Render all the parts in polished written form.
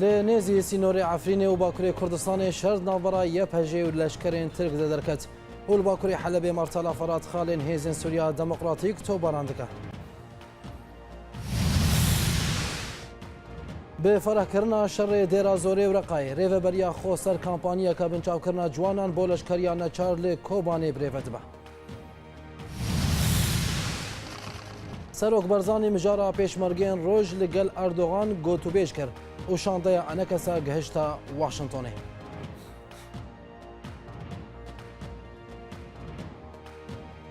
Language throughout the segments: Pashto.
لنێزی سینۆری عفرینێ و باکووری کوردستانی شەرد ناوبەڕە یەپەژێ و لەشکرێن ترک دەدەرکەت و لە باکووری حەلەبێ مارتەلا فەرات خاڵێن هێزن سووریا دەموقراتیک تۆباران دەکە. بە فەرەکردنا شەڕێ دێرا زۆرێ و ڕقای ڕێڤەبەریا خۆ سەر کامپانیەکە بنچاوکردنا جوانان بۆ لەشکریان نەچار لێ کۆبانێ برێڤە دبە. سەرۆک بەرزانی مژارە پێشمەرگێن ڕۆژ لەگەل ئەردۆغان گۆتوبێژ کرد و شاندەیە ئەنەکەسە گەهشتە واشنگتۆنێ.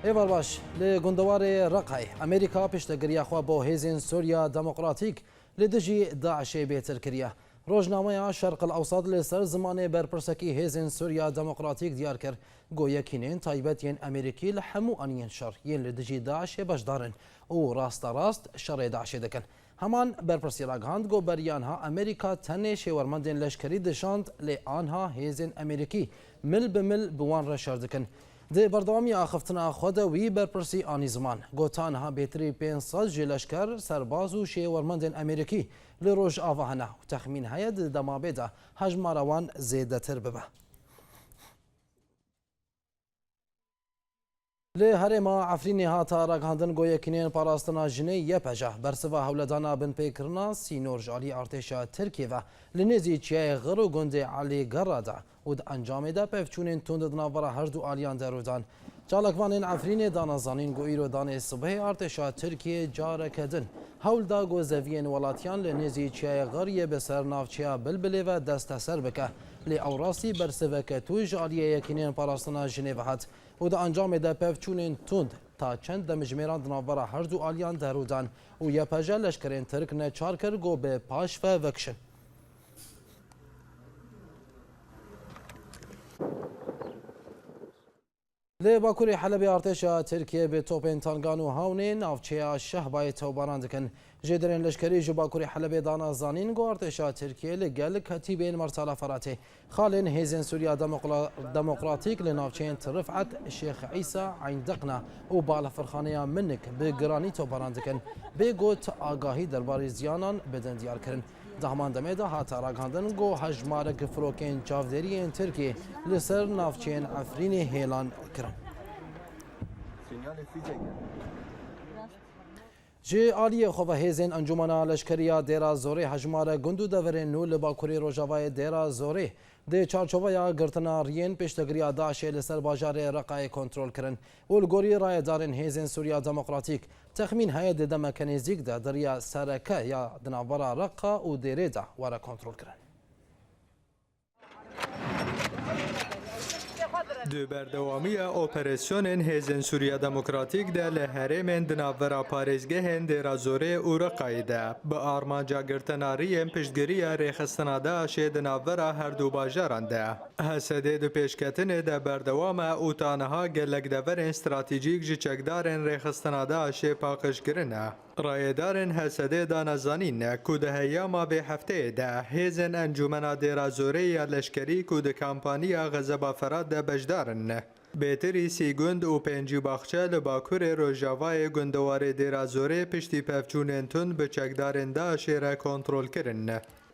ئێوار باش لە گوندەوارێ ڕقای ئەمریکا پێشتەگریاخوا بۆ هێزین سووریا دەموقراتیک لە دژی داعشێ بێتر کردە. ڕۆژنامەیە شەرق الئەوسەد لەسەر زمانێ بەرپرسەکی هێزین سووریا دەموقراتیک دیار کرد گۆیەکینێن تایبەتێن ئەمریکی لە هەموو ئەنیەن شەڕ یەن لە دژی داعشێ بەشدارن و ڕاستە ڕاست شەڕێ داعشێ دەکەن. هەمان بەرپرسی ڕاگەهاند گۆبەریانها ئەمریکا تەنێ شێوەرمەندێن لەشکری دشاند لێ ئانها هێزین ئەمریکی مل بمل بوان ڕەشار دەکەن. دێ بەردەوامی ئاخفتنا خۆدەوی بەرپرسی ئانی زمان گۆتانها بێتری 500 ژێ لەشکەر سەرباز و شێوەرمەندێن ئەمریکی لە ڕۆژ ئاڤاهەنا و تەخمین هەیە دەمابێدا هەژمارەوان زێدەتر ببە. لێ هەرێما عفرینێ هاتە ڕاگەهاندن گۆیەکینێن پاراستنا ژنەی یەپەژە بەرسڤە هەولەدانا بنپێکردنا سینۆر ژالی ئارتێشە ترکیەوە لە نێزی چیایە غڕ و گوندێ عەلی گەڕادا و ئەنجامێدا پێفچوونێن توندە ناوبەڕە هەردوو ئالیان دەرودان. جاڵەکوانên عفرینێ دانەزانین گۆ ئیرۆدانێ سبهەی ئارتێشە ترکیە جارەکەدن هەولدا گۆزەڤیên وڵاتیان لە نێزی چیایە غەریە بەسەر ناوچەیە بلبلێڤە دەستە سەر بکە لێ ئەوڕاستی بەرسڤەکە توی ژالیە یەکینێن پاراستنا ژنێڤە هات و دا ئەنجامێدا پێفچوونên تند تا چەند دەمژمێران ناوبەڕە هەردوو ئالیان دەرودان و یەپەژە لەشکرێن ترک نەچار کرد گۆ بێ پاشفە vekşin. لێ باکووری حەلەبێ ئارتێشە ترکیە بێ تۆپێن تانگان و هاونێ ناوچەیە شەهبای تۆباران دەکەن. ژێدرێن لەشکری ji باکووری حەلەبێ دانازانین گۆ ئارتێشە ترکیە لەگەل کەتیبێن مەرتەلا فەراتێ خاڵێن هێزên سووریا دەموقراتیک لە ناوچەیەن رفعت شێخ عیسا عیندەقنا و بالەفڕخانەیە منک بە گرانی تۆباران دەکەن بێ گوت ئاگاهی دەربارەی زیانان بدەن دیارکردن. دەهمان دەمێدا هاتە ڕاگەهاندن گۆ هەژمارە فرۆکێن چاودێریên ترکیە لەسەر ناوچەیەن عەفرینێ هێلان کرن. جێ ئالیە خۆڤە هێزên ئەنجومەنا لەشکریە دێرا زۆرێ هەژمارە گوند و دەڤرێن و لە باکووری ڕۆژاوای دێرا زۆرێ دێ چارچۆڤەیە گرتنا ڕیên پێشتەگریە داعشێ لەسەر باژارێ ڕقایە کۆنترۆل کردن و لە گۆری ڕایەدارên هێزên سووریا دەموقراتیک تەخمین هەیە دەمەکە نێزیکدا دەریا سەرەکە یا دناوبەرە ڕقا و دێرێدا وەرە کۆنترۆل کردن. دو بەردەوامیە ئۆپەراسیۆنên هێزên سووریا دەموکراتیک de li herêmên di navbera parêzgehên dêra zorê û Riqayê de bi armanca girtina riyên piştgiriya rêxistina Daişê di navbera herdû bajaran de. Hesedê di pêşketinê de berdewam e û taniha gelek deverên stratîjîk ji çekdarên rêxistina Daişê paqijkirin e. Rayêdarên Hesedê danezanîn ku di heyama vê hefteyê de hêzên encûmena dêra zorê ya leşkerî ku di kampaniya Xezeba Ferhat de beşdarin. Bêtirî sî gund û pêncî baxçe li Bakurê Rojavayê gundewarê dêra zorê piştî pevçûnên tund bi çekdarên Daişê re kontrol kirin.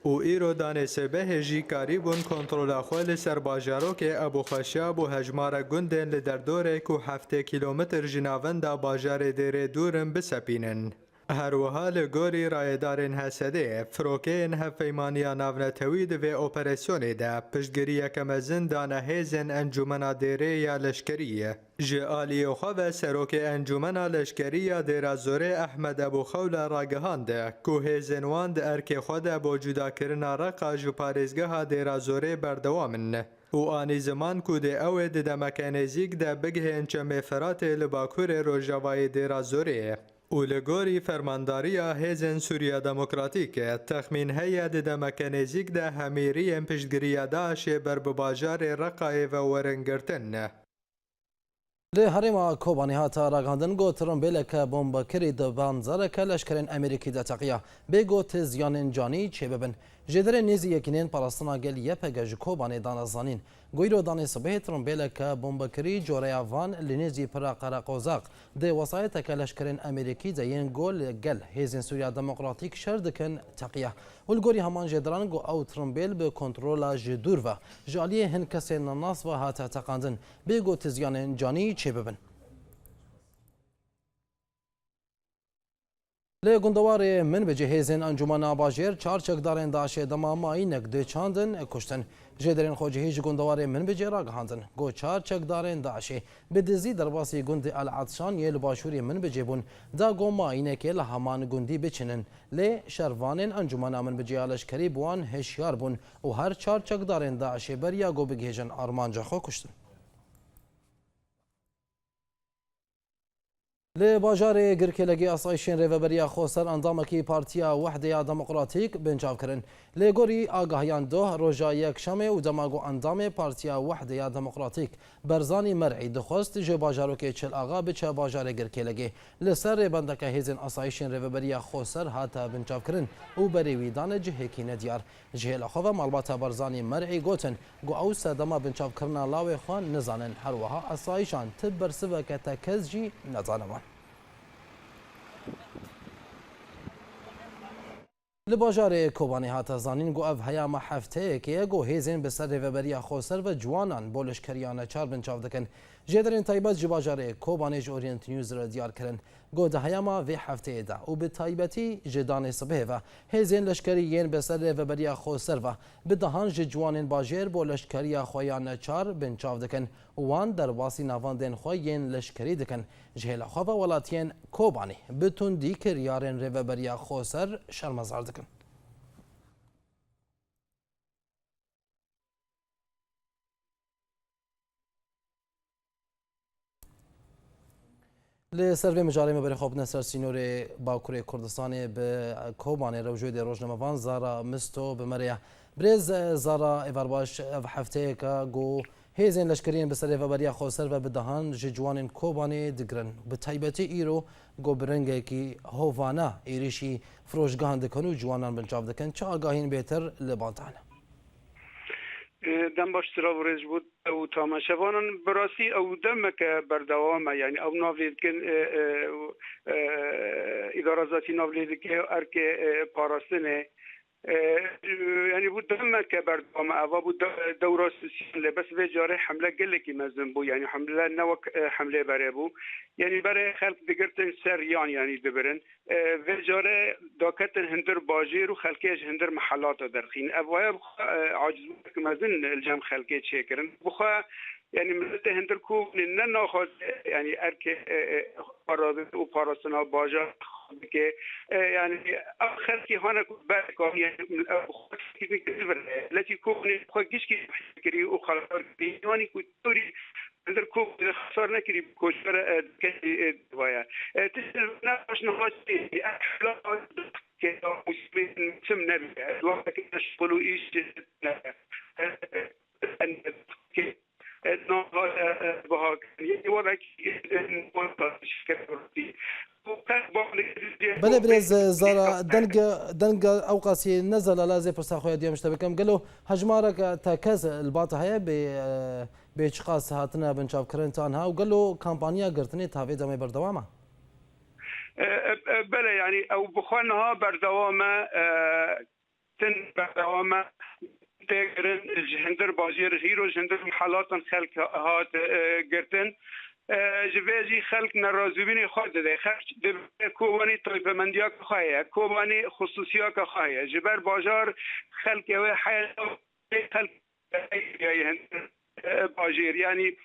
û îro danê sêbehê jî karî bûn kontrola xwe li ser bajarokê Ebûxweşiya bû hejmara gundên li derdorê ku 7 kîlometr ji navenda bajarê dêrê dûrin bisepînin. Herwiha li gorî rayêdarên Hesedê, firokeyên hevpeymaniya navnetewî di vê operasyonê de piştgiriyeke mezin dane hêzên encûmena dêrê ya leşkerî. Ji aliyê xwe ve serokê encûmena leşkerî ya dêra zorê Ehmed Ebûxewla ragihand ku hêzên wan di erkê xwe de bo cudakirina Reqa ji parêzgeha dêra zorê berdewamin. û anî ziman ku dê ew ê di demeke nêzik de bigihên çemê Feratê li Bakurê Rojavayê dêra zorê. û li gorî fermandariya hêzên Sûriya Demokratîk texmîn heye di demeke nêzik de hemêriyên piştgiriya Daişê ber bi bajarê Reqayê ve werin girtin. Li herêma Kobanî hata ragandin got trombêleke bombakirî di banzareke leşkerên Amerîkî de teqiya bê got ziyanên canî çêbibin. جدر نیزی یکینین پاراستنا گل یپگه جکوبان دانزانین گویرو دانی صبح ترمبیل که بمبکری جوره وان لنیزی پرا قراقوزاق ده وسایت کلشکرین امریکی دین گل گل هیزن سوریا دموکراتیک شردکن تقیه والگوری همان جدران گو او ترمبیل به کنترول جدور و جالی هن کسی نناس و هاتا تقاندن بگو تزیان جانی چه ببن لگندوار من به جهیزن انجمن آباجر چار چکدارن داشه دما مایی نگده چاندن کشتن جدرین خوجهیج گندوار من به جراغ هاندن گو چار چکدارن داشه به دزی درباسی گند العطشان یل باشوری من به جبون دا گو مایی نکل همان گندی بچنن لی شروانن انجمن من به جیالش کری بوان هشیار بون و هر چار چکدارن داشه بریا گو بگیجن آرمانجا خو کشتن لباجار گرکلگی آسایشین ریوبریا خوسر اندامکی پارتیا وحده دموکراتیک بنجاو کرن لگوری آگاهیان دو روژا یک شمه و دماغو اندام پارتیا وحده دموکراتیک برزانی مرعی دخواست جو باجارو که چل آغا بچه باجار گرکلگی لسر بندک هیزن آسایشین ریوبریا خوسر هاتا بنجاو کرن و بریویدان جهکین دیار جهل خواه مالبات برزانی مرعی گوتن گو او سدما بنجاو کرنا لاوی خوان نزانن هروها آسایشان تب برسوه که تکز جی نزانمان لباجار کوبانی هات زانین گو اف هیام هفته که گو هیزن به سر ریوبریا خوسر و جوانان بولش کریانه چار بنچاو دکن جدرین تایبت جباجار کوبانیج اورینت نیوز را دیار کرن گو ده هیاما وی هفته دا و به تایبتی جدان صبح و هیزن لشکری ین به سر ریوبریا خوسر و به دهان جوانین باجر بولش کریا خویانه چار بنچاو دکن وان در واسی نواندن خوین لشکری دکن جهل خواه ولاتین کوبانی بتون دی کریارن ریوبریا خوسر شرمزار دکن لسر مجاری مبری خوب نصر سینور باکوری کردستانی به کوبانی روجود روزنامه‌وان زارا مستو به مریا برز زارا ایوارباش هفته که گو هیزن لشکرین به سر ریوبریا خوسر و به دهان جوانین کوبانی دگرن به تایبتی ایرو گو برنگه کی هوانا ایریشی فروشگاه دکن و جوانان بنچاو دکن چه آگاهین بهتر لبانتانه دم باش تراورز بود او تماشاوانان براسی او دم که بردوام یعنی او ناوید کن اداره ذاتی ناوید که ارک پاراستنه یعنی بود دم که بردوام اوا بود دوره سیاسیون لباس و جاره حمله گله کی مزن بو یعنی حمله نوک حمله بره بو یعنی برای خلق دگرتن سریان یعنی دبرن و جاره داکتن هندر باجیر و خلقیش هندر محلات درخین اوایب عاجز که مزن الجام خلقی چه کرن بخوا یعنی ملت هندر کو نه ناخذ یعنی ارک پاراده و پاراستنا باجا که یعنی آخر کی هانا بعد یعنی لتی کو خو گیش کی کری او خلاص دیوانی کو توری هندر کو خسار نکری کوشر که دوایا تسل ناش نهاتی احلا که مسلم سم نبي الوقت كده شغلوا ايش بله برز زارا دنگ اوقاسی نزل لازم پرساخویا ديام مشتبكم قالوا هجمارك تاكز الباطه هي باشخاص هاتنا بنشاف كرنتانها وقالوا كامبانيا قرتني تافي دمي بردوامه بله يعني او بخوانها بردوامه تن بردوامه تقرن جهندر باجر هيرو جهندر محلات خلق هات قرتن جوازی خلق نرازوبین خود ده خرج کوبانی طایفه مندیا که خواهی کوبانی خصوصیا که خواهی جبر باجار خلق و حیات خلق باجر یعنی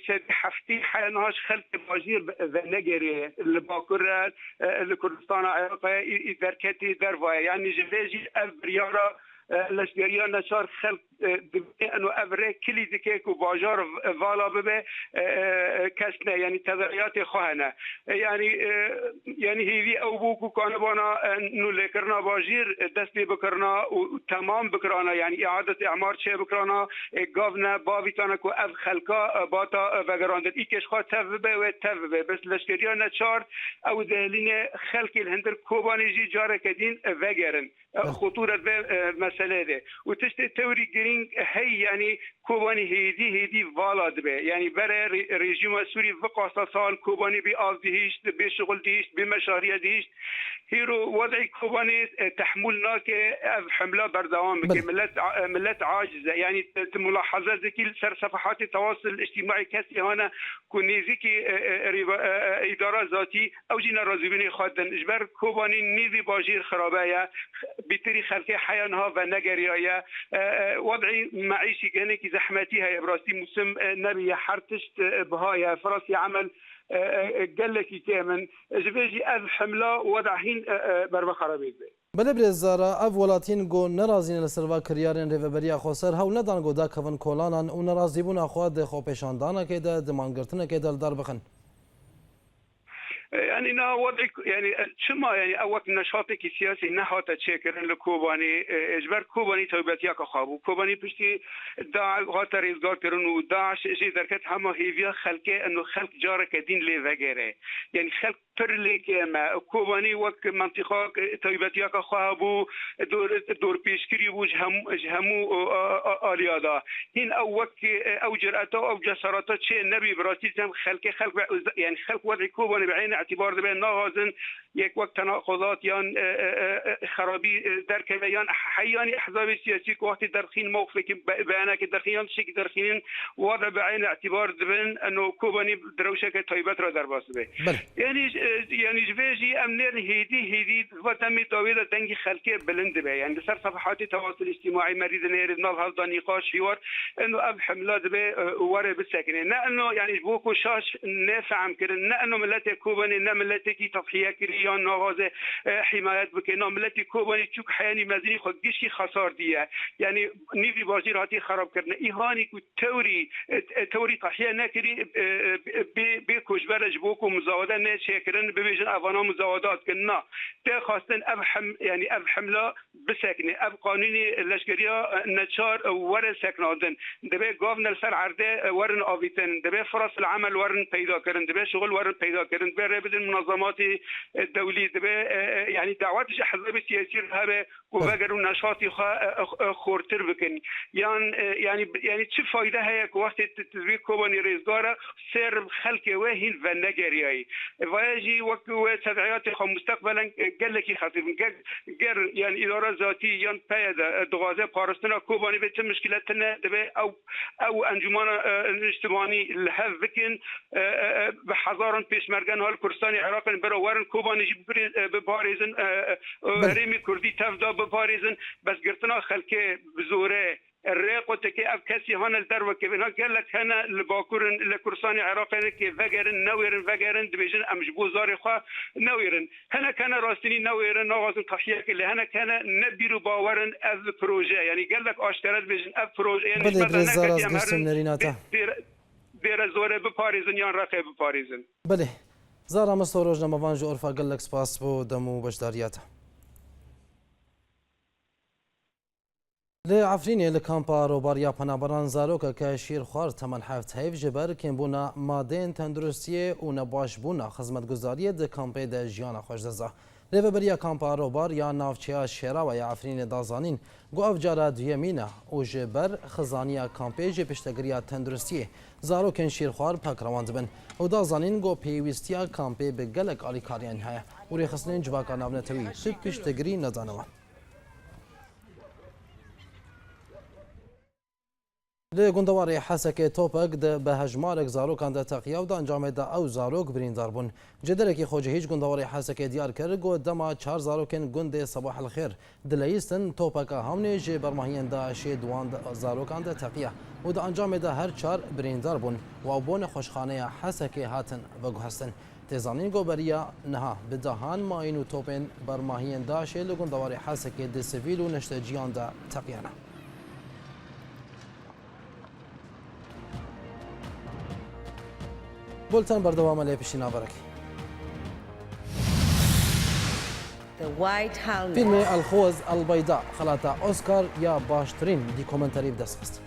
سد هفتی حیانهاش خلق باجر و نگری لباکر لکردستان عراقی درکتی در وای یعنی جوازی ابریارا لشگریا نشار خلق انو ابره کلی دکه کو باجار والا ببه کسنه یعنی تداریات خواهنه یعنی هیوی او بو کو کانبانا نو لکرنا باجیر دستی بکرنا و تمام بکرانا یعنی اعادت اعمار چه بکرانا گاونا باویتانا کو اف خلقا باتا وگراندد ای کشخوا تفبه و تفبه بس لشگریا نشار او دهلین خلق الهندر کوبانی جی جاره کدین وگرن خطورت به مسئله ده و تشت توري گرینگ هی یعنی کوبانی هیدی والا دبه یعنی برای رژیم سوری وقاسا سال کوبانی بی آز دیشت بی شغل دیشت بی مشاریه دیشت هیرو وضعی کوبانی تحمل ناکه اف حمله بردوام که ملت عاجزه يعني ملاحظه ذكي سر صفحات التواصل الاجتماعي كاسي هنا كونيزي كي اداره ذاتي او جينا رازبين خادن اجبر كوباني نيزي باجير خرابايا بتري خلقي حيانها ونجريايا وضعي معيشي كانك زحمتي هي براسي موسم نبي حرتشت بهايا فراسي عمل قال لك كامن جبيجي اذ حمله وضعهين بربا خرابيت بله برزارا اف ولاتین گو نرازین لسروا کریارن ریوبریا خوسر هاو ندان گو دا کفن کولانان و نرازی بون اخوا ده خو پیشاندانا که ده دمانگرتنه که ده لدار بخن يعني نا وضعي يعني شما يعني اوقات نشاطك سياسي نهات تشكرن لكوباني اجبر كوباني توبتياك خابو كوباني بشتي داع هات ريزگار كرن و داعش جي دركت هما هيفيا خلقه انه خلق جارك دين لي وغيره يعني خلق پرلی که ما کوبانی وقت منطقه توبتیاک خابو دور پیشگیری بوج همو آلیادا این او وقت او جرأتا او جسارتا چه نبی براتی هم خلق يعني خلق وضع کوبانی بعین اعتبار ده بین ناغازن یک وقت تناقضات یا خرابی در که یا حیانی احزاب سیاسی که وقت درخین موقفی که بیانه که درخین شک درخین وضع بعین اعتبار ده بین انه کوبانی دروشه که توبت را در باس به يعني جويجي امنير هيدي وتمي طويله دنگي خلقي بلند به يعني سر صفحات التواصل الاجتماعي مريض نير نال هذا نقاش حوار انه اب حملات به ور بالسكنه انه يعني بوكو شاش نافع كرن انه ملت كوباني ملت كي تضحيه كريان نغازه حمايات بكنا ملت كوباني تشوك حياني مزني خود گشي خسار ديه يعني نيفي بازير هاتي خراب كرنا ايهاني كو توري تضحيه نكري بكوجبرج بوكو مزاوده نشكرن ببيجن افانا مزاودات كنا تخاصن يعني اب حمله بسكنه اب قانوني لشكريا نشار ور سكنادن دبي گاون سر عرده ورن اويتن دبي فرص العمل ورن پیدا كرن دبي شغل ورن پیدا كرن دبي ربد المنظمات الدوليه دبي يعني دعوات احزاب سياسيه هبه وبغرو نشاطي خورتر بكن يعني چه فايده هي وقت تدوي كوباني ريزگار سر خلق وهين ونگرياي واجي وكو تبعيات خو مستقبلا قال لك خطيب غير يعني اداره ذاتي يعني بيدا دغازه بارستنا كوباني بيت مشكلتنا دبي او انجمان اجتماعي الهفكن بحضارن بيشمرغن هال كردستاني عراق برو ورن كوباني بباريزن ريمي كردي تفدا بباريزن بس قرتنا خلكه بزوره الريق وتكي اب كاسي هنا الدرو كيفنا قال لك هنا الباكورن لكرساني عراقي كي فجرن نويرن فجرن دبيجن امجبو زاري خا نويرن هنا كان راستني نويرن نغازن تحيه اللي هنا كان نبيرو باورن از بروجي يعني قال لك اشترت بيجن اب بروجي يعني دير زوره بباريزن يان رقي بباريزن بله زارا مستوروجنا مفانج اورفا قال لك سباس بو دمو بشدارياته لعفرینی لکامپا روباریا پنابران زاروکا که شیر خوار تمن هفت هیف جبر کن بونا مادین تندرستیه و نباش بونا خدمتگزاری ده کامپی ده جیانا خوش دزا. ریوبریا کامپا روبار یا نافچیا شیرا و یا عفرین دازانین گو افجارا دویمینه و جبر خزانیا کامپی جه پشتگریا تندرستیه زاروکن شیر خوار پک رواند بن و دازانین گو پیوستیا کامپی به گلک آلی کاریان های و ریخصنین جواکا نابنتوی شد پشتگری ندانوان. لگندواری حسک توپک ده به هجمارک زاروک اند تقیه و ده انجام ده او زاروک بریندار بون جدرکی خوجه هیچ گندواری حسک دیار کرد گو دما 4 زاروکن گند صباح الخير دلیستن توپک همونه جه برماهین ده شه دوان زاروک اند تقیه و ده انجام ده هر 4 بریندار بون و بون خوشخانه حسک هاتن و گو هستن تزانین گو بریا نها بدهان ماین و توپن برماهین ده شه لگندواری حسک ده سیویل و نشته جیان ده تقیانه بولتن بردوام علی پیشینا برک. فیلم الخوذ البيضاء خلاطة أوسكار يا باشترين دي كومنتاري بدست